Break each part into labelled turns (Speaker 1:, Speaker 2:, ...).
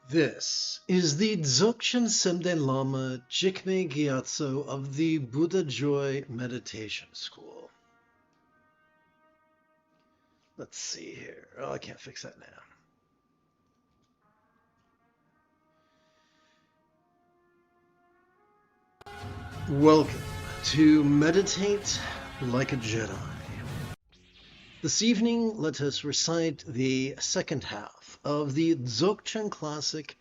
Speaker 1: This is the Dzogchen Semden Lama Jigme Gyatso of the Buddha Joy Meditation School. Let's see here. Oh, I can't fix that now. Welcome to Meditate Like a Jedi. This evening, let us recite the second half of the Dzogchen classic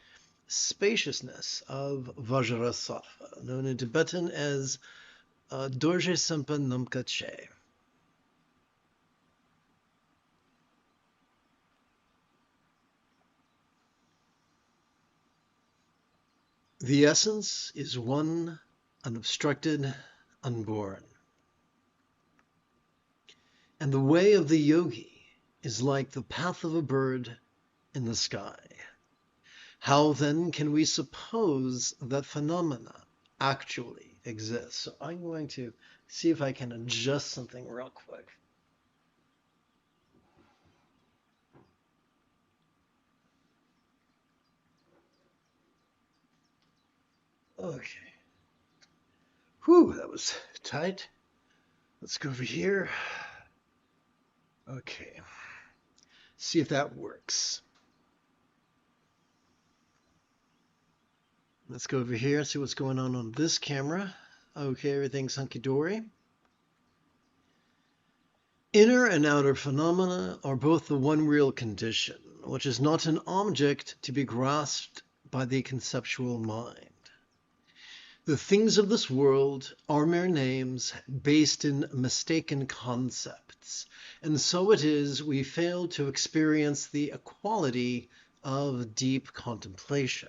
Speaker 1: Spaciousness of Vajrasattva, known in Tibetan as Dorje Sempa Namka Che. The essence is one, unobstructed, unborn. And the way of the yogi is like the path of a bird in the sky. How then can we suppose that phenomena actually exist? So I'm going to see if I can adjust something real quick. Okay. Whew, that was tight. Let's go over here. Okay. See if that works. Let's go over here and see what's going on this camera. Okay, everything's hunky-dory. Inner and outer phenomena are both the one real condition, which is not an object to be grasped by the conceptual mind. The things of this world are mere names based in mistaken concepts, and so it is we fail to experience the equality of deep contemplation.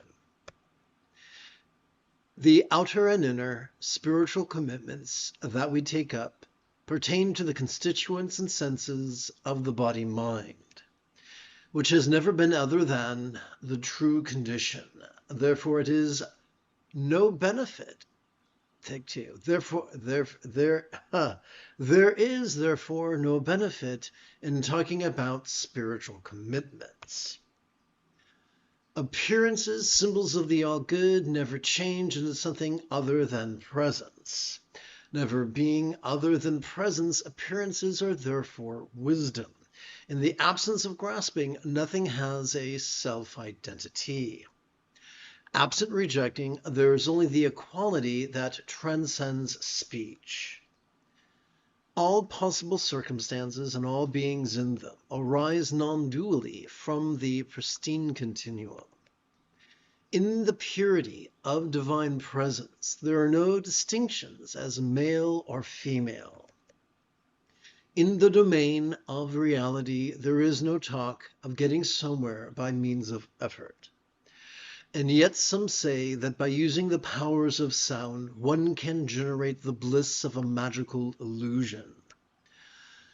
Speaker 1: The outer and inner spiritual commitments that we take up pertain to the constituents and senses of the body-mind, which has never been other than the true condition. Therefore, it is no benefit. Take two. There is therefore no benefit in talking about spiritual commitments. Appearances, symbols of the all-good, never change into something other than presence. Never being other than presence, appearances are therefore wisdom. In the absence of grasping, nothing has a self-identity. Absent rejecting, there is only the equality that transcends speech. All possible circumstances and all beings in them arise non-dually from the pristine continuum. In the purity of divine presence, there are no distinctions as male or female. In the domain of reality, there is no talk of getting somewhere by means of effort. And yet some say that by using the powers of sound, one can generate the bliss of a magical illusion.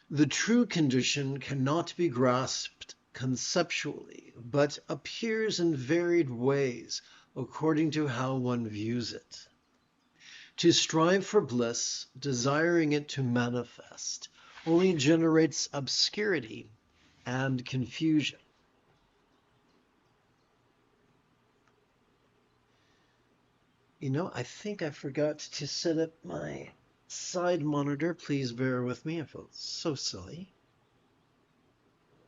Speaker 1: The true condition cannot be grasped conceptually, but appears in varied ways according to how one views it. To strive for bliss, desiring it to manifest, only generates obscurity and confusion. You know, I think I forgot to set up my side monitor. Please bear with me. I feel so silly.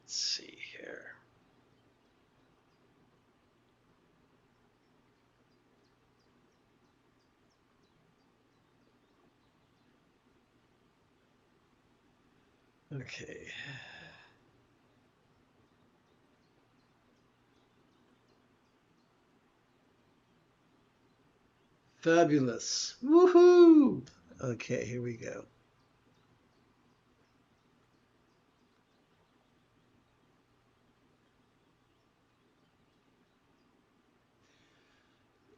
Speaker 1: Let's see here. Okay. Fabulous. Woohoo! Okay, here we go.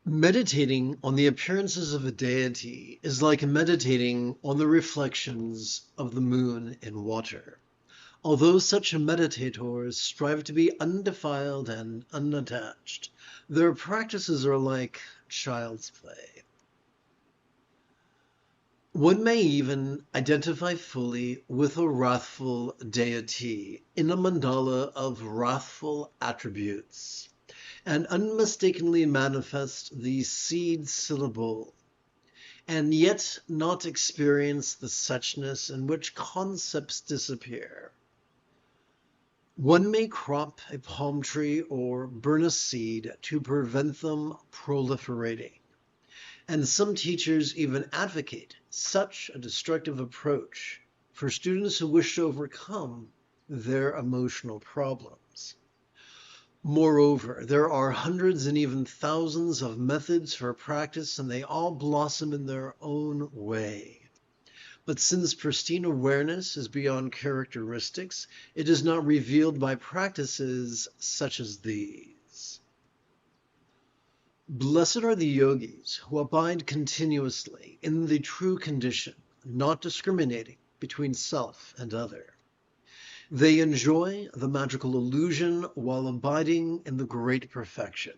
Speaker 1: Meditating on the appearances of a deity is like meditating on the reflections of the moon in water. Although such meditators strive to be undefiled and unattached, their practices are like child's play. One may even identify fully with a wrathful deity in a mandala of wrathful attributes, and unmistakably manifest the seed syllable, and yet not experience the suchness in which concepts disappear. One may crop a palm tree or burn a seed to prevent them proliferating, and some teachers even advocate such a destructive approach for students who wish to overcome their emotional problems. Moreover, there are hundreds and even thousands of methods for practice, and they all blossom in their own way. But since pristine awareness is beyond characteristics, it is not revealed by practices such as these. Blessed are the yogis who abide continuously in the true condition, not discriminating between self and other. They enjoy the magical illusion while abiding in the great perfection.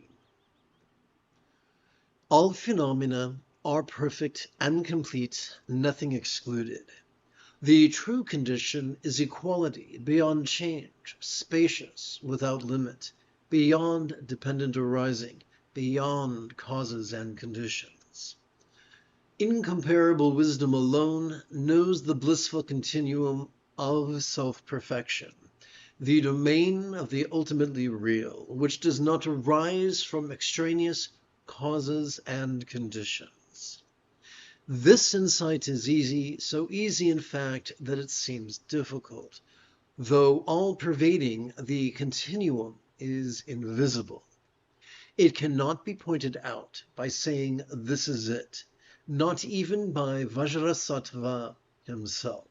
Speaker 1: All phenomena are perfect and complete, nothing excluded. The true condition is equality beyond change, spacious without limit, beyond dependent arising, beyond causes and conditions. Incomparable wisdom alone knows the blissful continuum of self-perfection, the domain of the ultimately real, which does not arise from extraneous causes and conditions. This insight is easy, so easy in fact that it seems difficult, though all-pervading, the continuum is invisible. It cannot be pointed out by saying this is it, not even by Vajrasattva himself.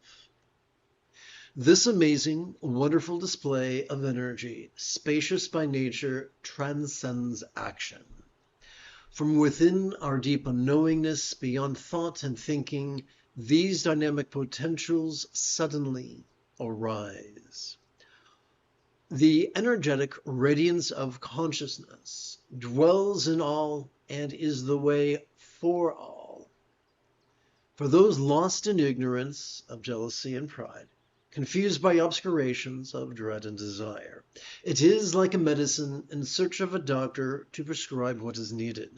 Speaker 1: This amazing, wonderful display of energy, spacious by nature, transcends action. From within our deep unknowingness, beyond thought and thinking, these dynamic potentials suddenly arise. The energetic radiance of consciousness dwells in all and is the way for all. For those lost in ignorance of jealousy and pride, confused by obscurations of dread and desire, it is like a medicine in search of a doctor to prescribe what is needed.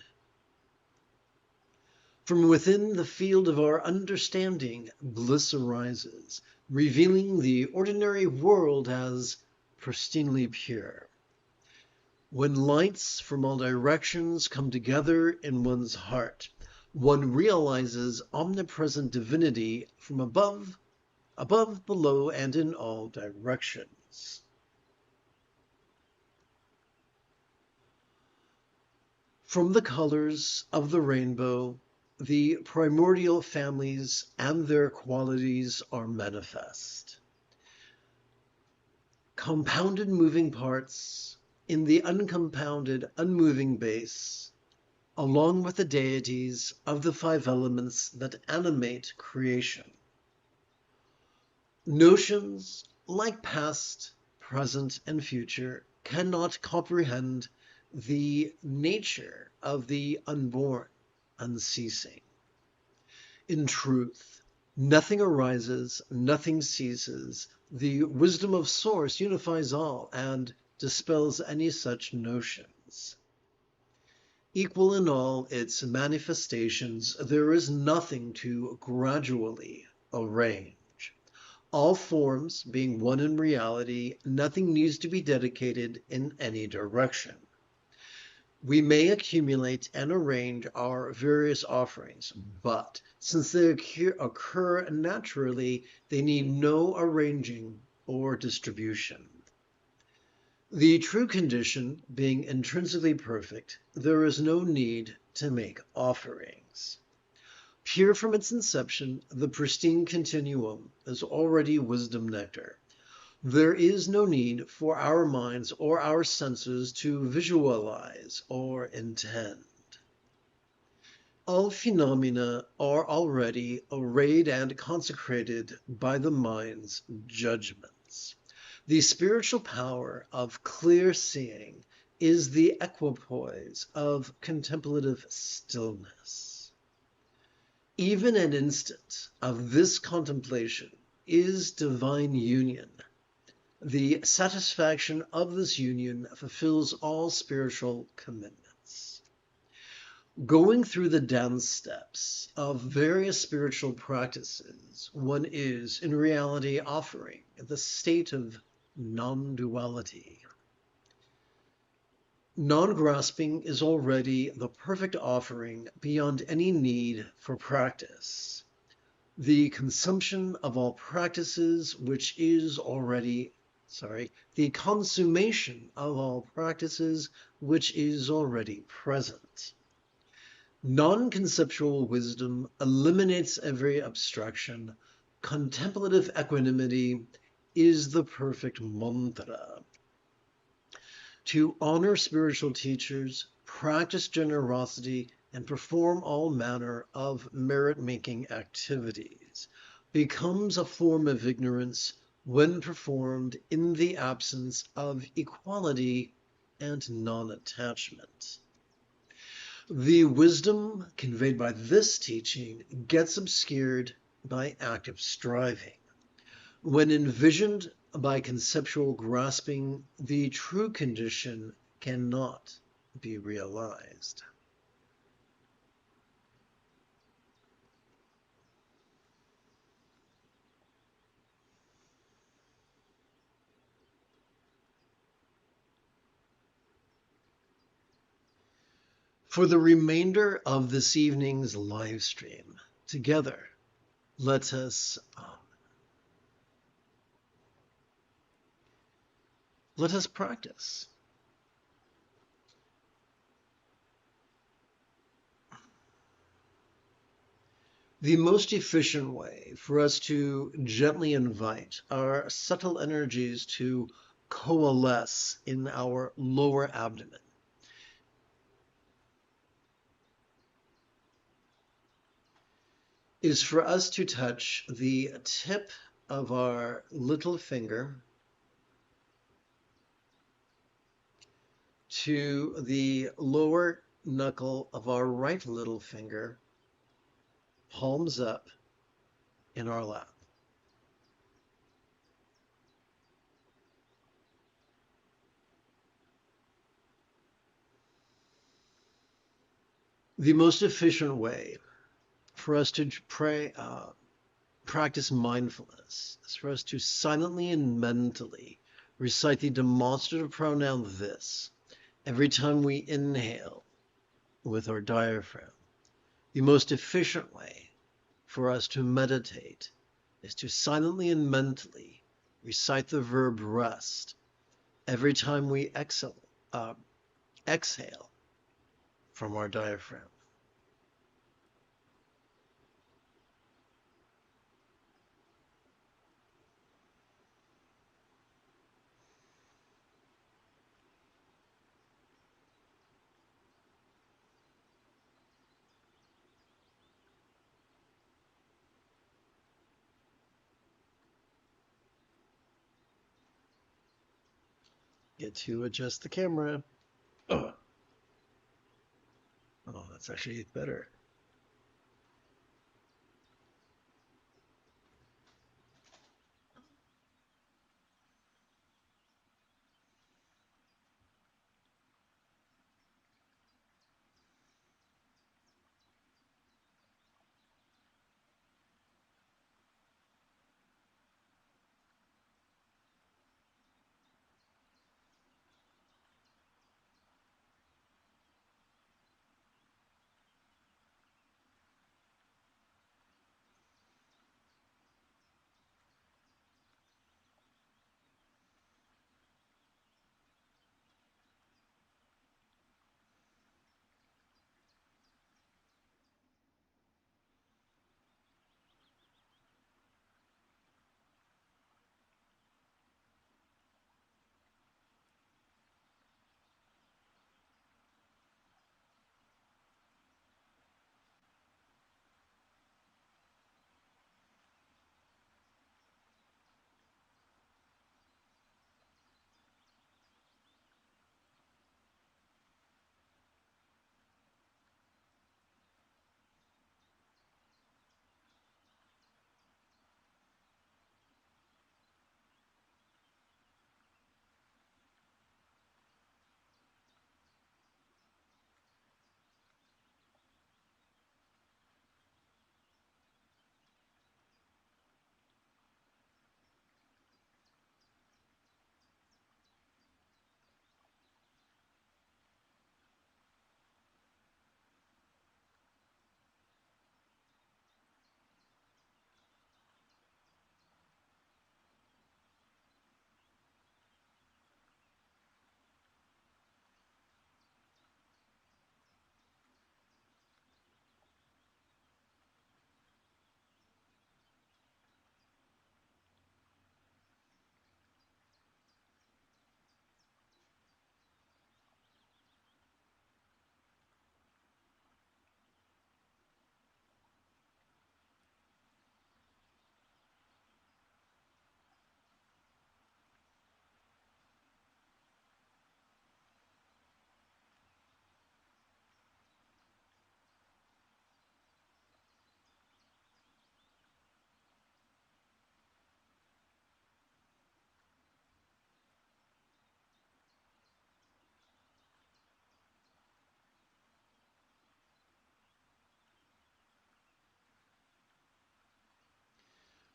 Speaker 1: From within the field of our understanding, bliss arises, revealing the ordinary world as pristinely pure. When lights from all directions come together in one's heart, one realizes omnipresent divinity from above, below, and in all directions. From the colors of the rainbow, the primordial families and their qualities are manifest. Compounded moving parts in the uncompounded, unmoving base, along with the deities of the five elements that animate creation. Notions like past, present, and future cannot comprehend the nature of the unborn, unceasing. In truth, nothing arises, nothing ceases. The wisdom of Source unifies all and dispels any such notions. Equal in all its manifestations, there is nothing to gradually arrange. All forms being one in reality, nothing needs to be dedicated in any direction. We may accumulate and arrange our various offerings, but since they occur naturally, they need no arranging or distribution. The true condition being intrinsically perfect, there is no need to make offerings. Pure from its inception, the pristine continuum is already wisdom nectar. There is no need for our minds or our senses to visualize or intend. All phenomena are already arrayed and consecrated by the mind's judgments. The spiritual power of clear seeing is the equipoise of contemplative stillness. Even an instant of this contemplation is divine union. The satisfaction of this union fulfills all spiritual commitments. Going through the dance steps of various spiritual practices, one is, in reality, offering the state of non-duality. Non-grasping is already the perfect offering beyond any need for practice. The consumption of all practices, which is already, the consummation of all practices, which is already present. Non-conceptual wisdom eliminates every abstraction. Contemplative equanimity is the perfect mantra. To honor spiritual teachers, practice generosity, and perform all manner of merit-making activities becomes a form of ignorance when performed in the absence of equality and non-attachment. The wisdom conveyed by this teaching gets obscured by active striving. When envisioned by conceptual grasping, the true condition cannot be realized. For the remainder of this evening's live stream, together, let us practice. The most efficient way for us to gently invite our subtle energies to coalesce in our lower abdomen is for us to touch the tip of our little finger to the lower knuckle of our right little finger, palms up in our lap. The most efficient way for us to practice mindfulness is for us to silently and mentally recite the demonstrative pronoun this every time we inhale with our diaphragm. The most efficient way for us to meditate is to silently and mentally recite the verb rest every time we exhale from our diaphragm. Get to adjust the camera. Oh, that's actually better.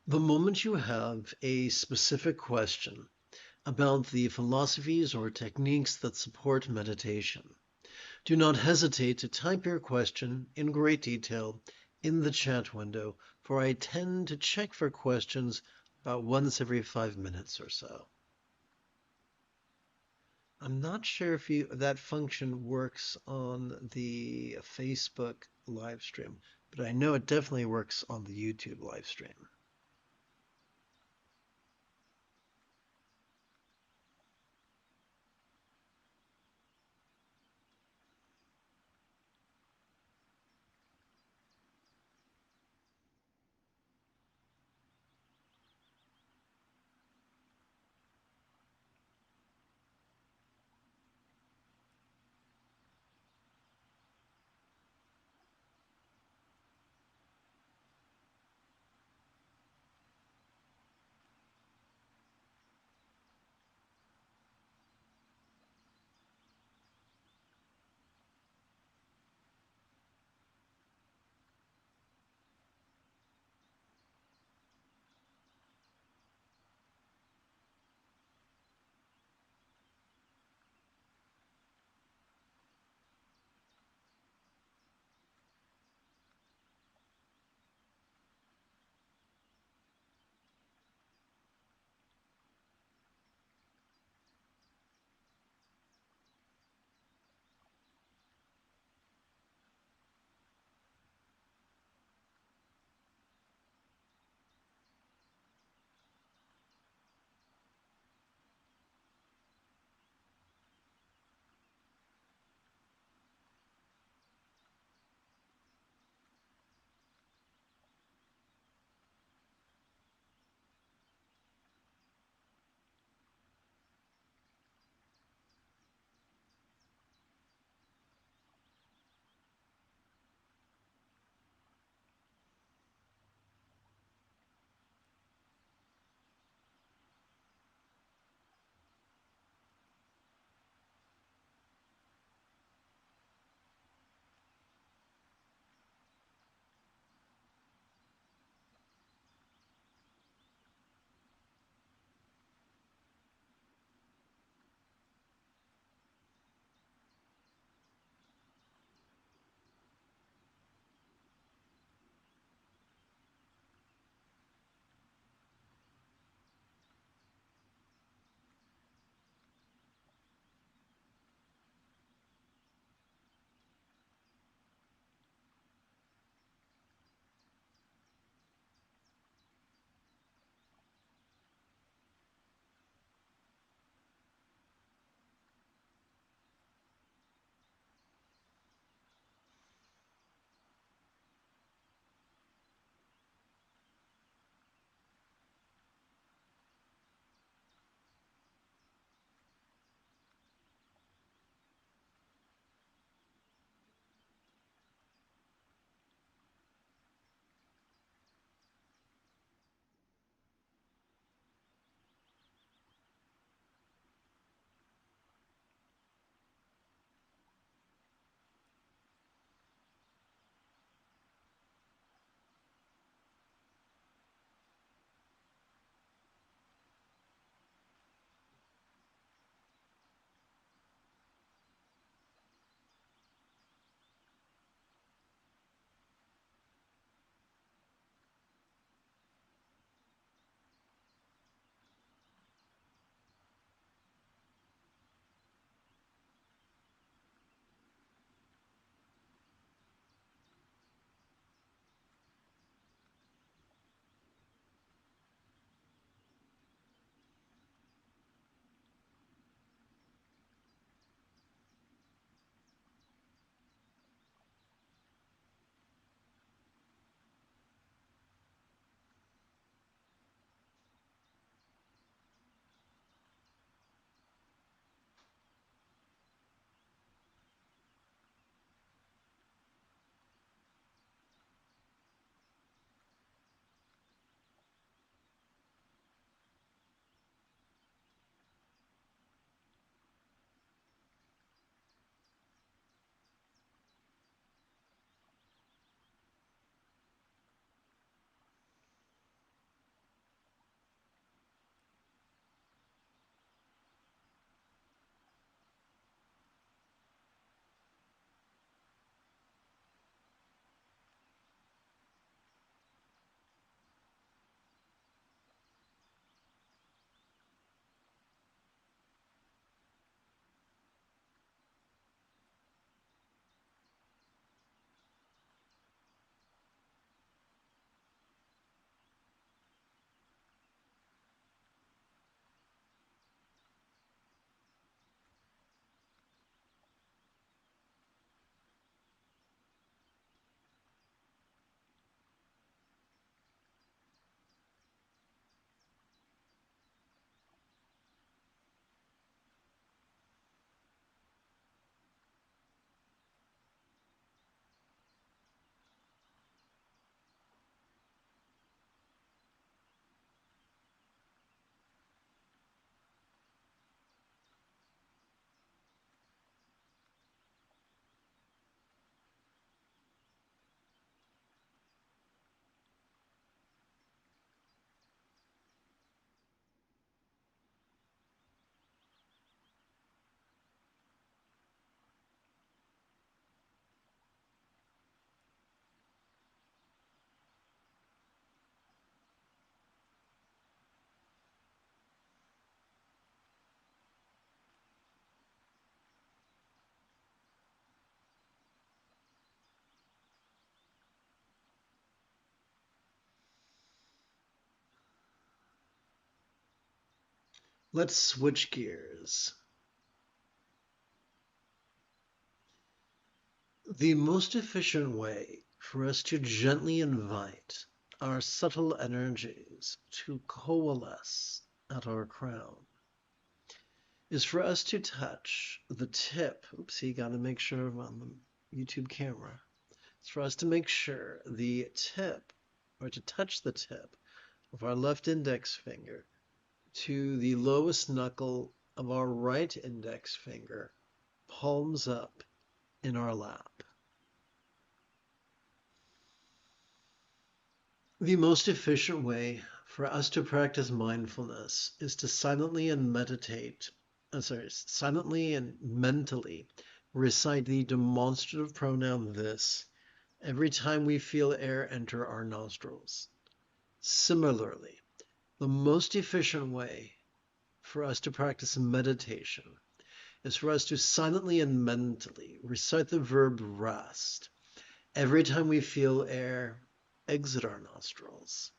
Speaker 1: The moment you have a specific question about the philosophies or techniques that support meditation, do not hesitate to type your question in great detail in the chat window, for I tend to check for questions about once every 5 minutes or so. I'm not sure if that function works on the Facebook live stream, but I know it definitely works on the YouTube live stream. Let's switch gears. The most efficient way for us to gently invite our subtle energies to coalesce at our crown is for us to touch the tip. Oopsie, got to make sure I'm on the YouTube camera. It's for us to make sure the tip, or to touch the tip of our left index finger to the lowest knuckle of our right index finger, palms up in our lap. The most efficient way for us to practice mindfulness is to silently and mentally recite the demonstrative pronoun this every time we feel air enter our nostrils. Similarly, the most efficient way for us to practice meditation is for us to silently and mentally recite the verb rest every time we feel air exit our nostrils.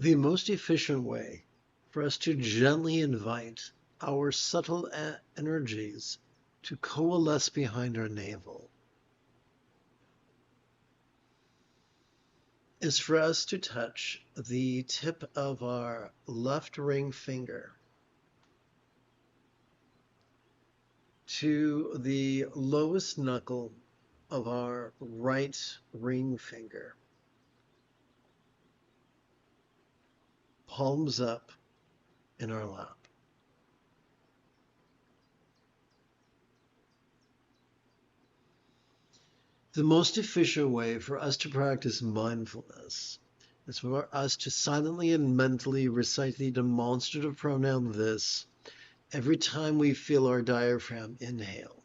Speaker 1: The most efficient way for us to gently invite our subtle energies to coalesce behind our navel is for us to touch the tip of our left ring finger to the lowest knuckle of our right ring finger, palms up in our lap. The most efficient way for us to practice mindfulness is for us to silently and mentally recite the demonstrative pronoun this every time we feel our diaphragm inhale.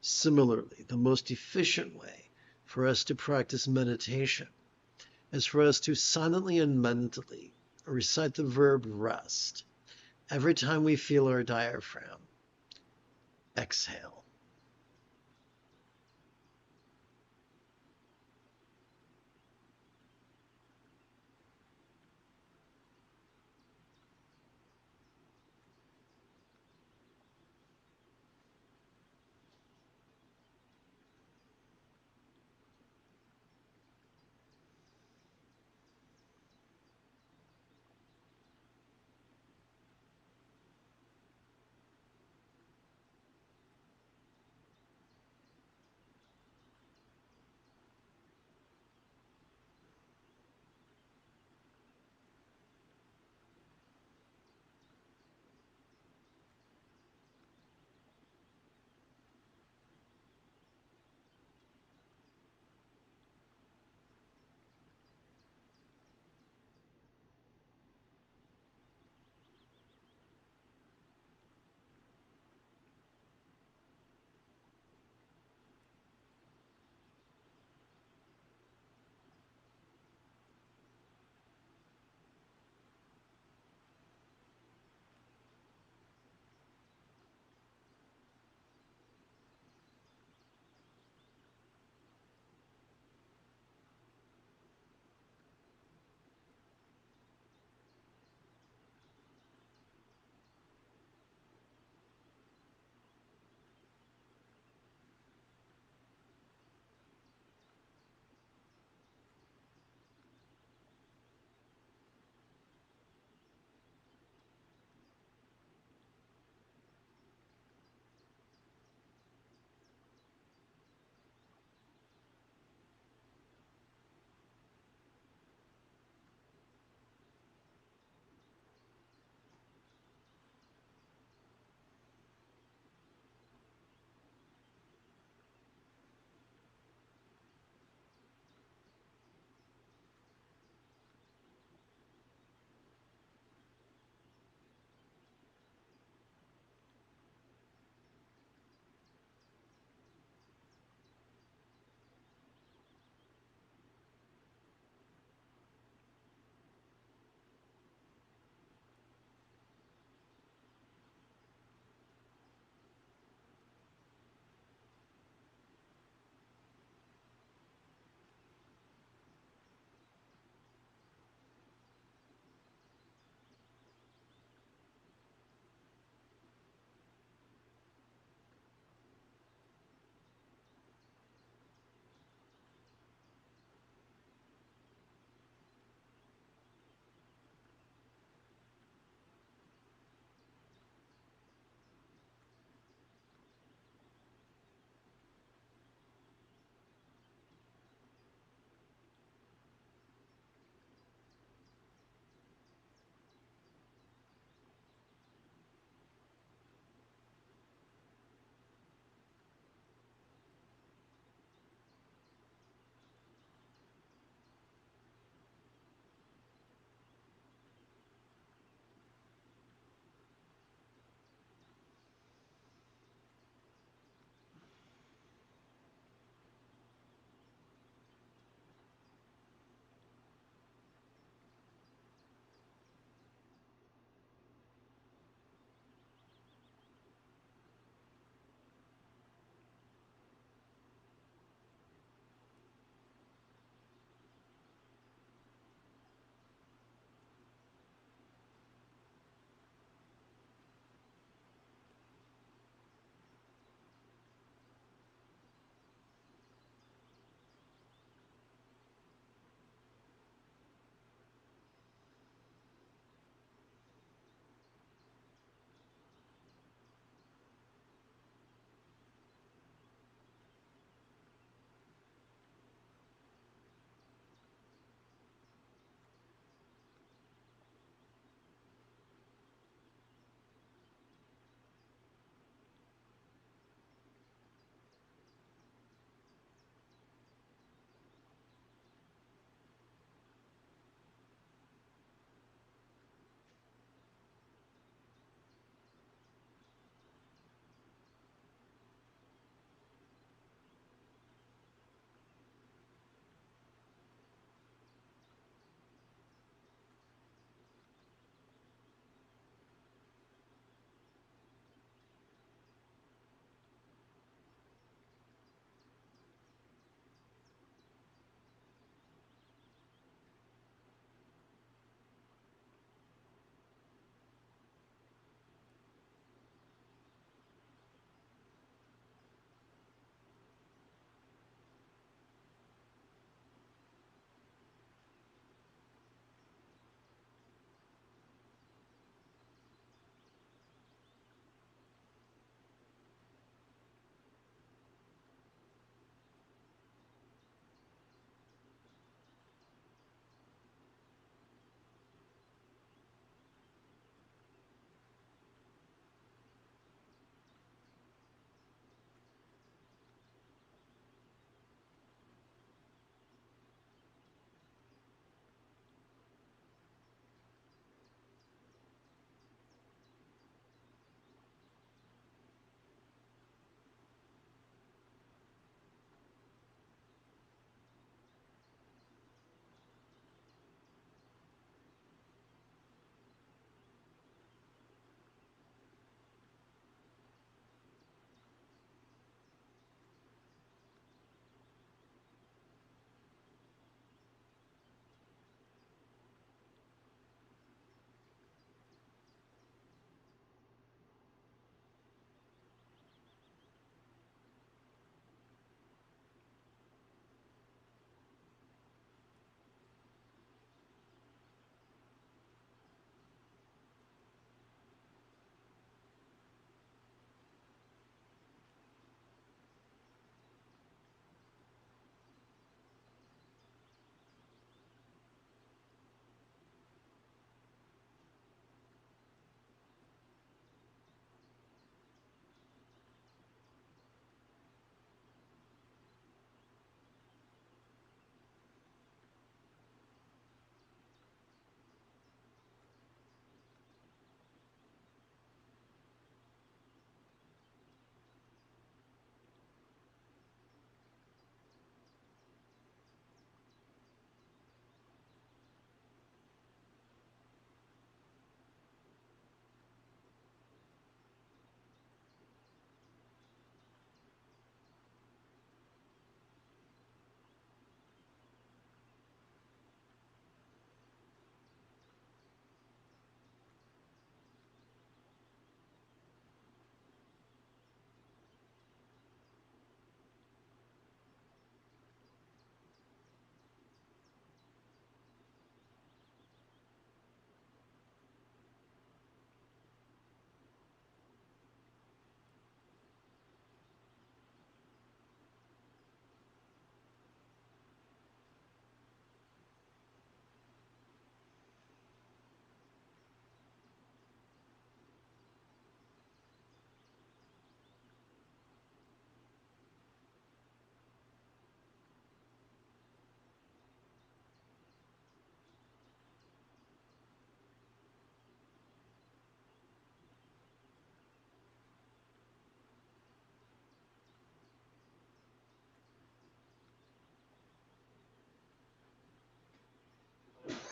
Speaker 1: Similarly, the most efficient way for us to practice meditation is for us to silently and mentally recite the verb rest every time we feel our diaphragm exhale.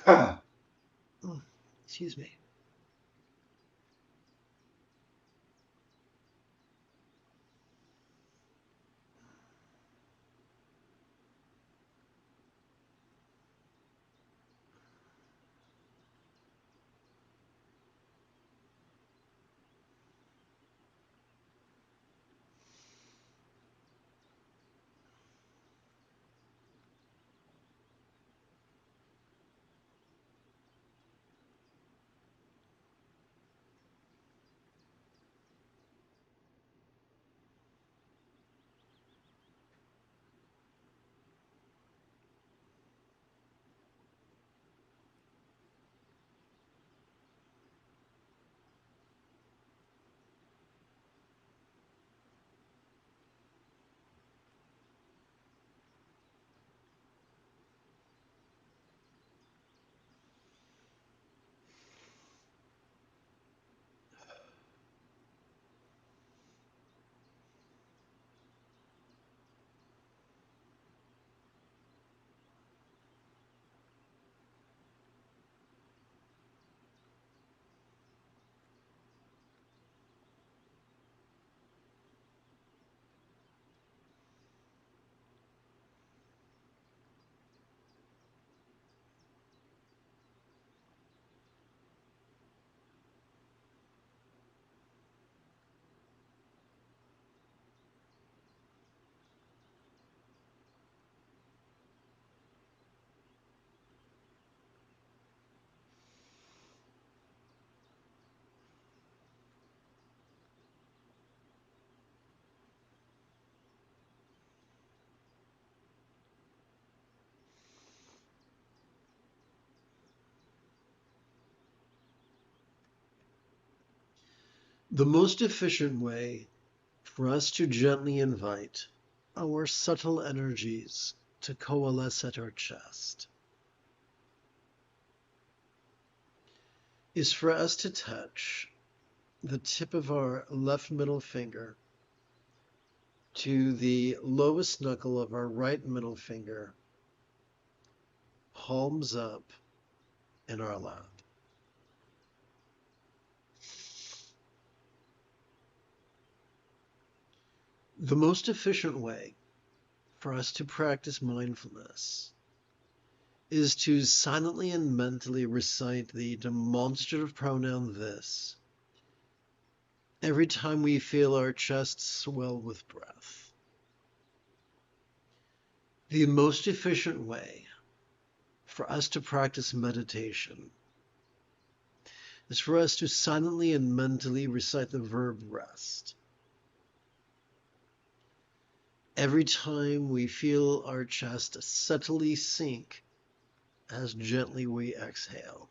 Speaker 1: Oh, excuse me. The most efficient way for us to gently invite our subtle energies to coalesce at our chest is for us to touch the tip of our left middle finger to the lowest knuckle of our right middle finger, palms up in our lap. The most efficient way for us to practice mindfulness is to silently and mentally recite the demonstrative pronoun this every time we feel our chest swell with breath. The most efficient way for us to practice meditation is for us to silently and mentally recite the verb rest every time we feel our chest subtly sink as gently we exhale.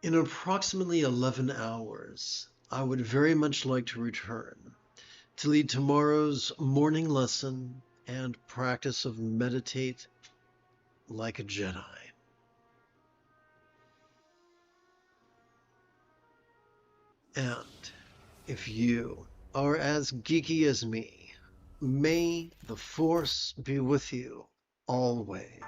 Speaker 1: In approximately 11 hours, I would very much like to return to lead tomorrow's morning lesson and practice of meditate like a Jedi. And if you are as geeky as me, may the Force be with you always.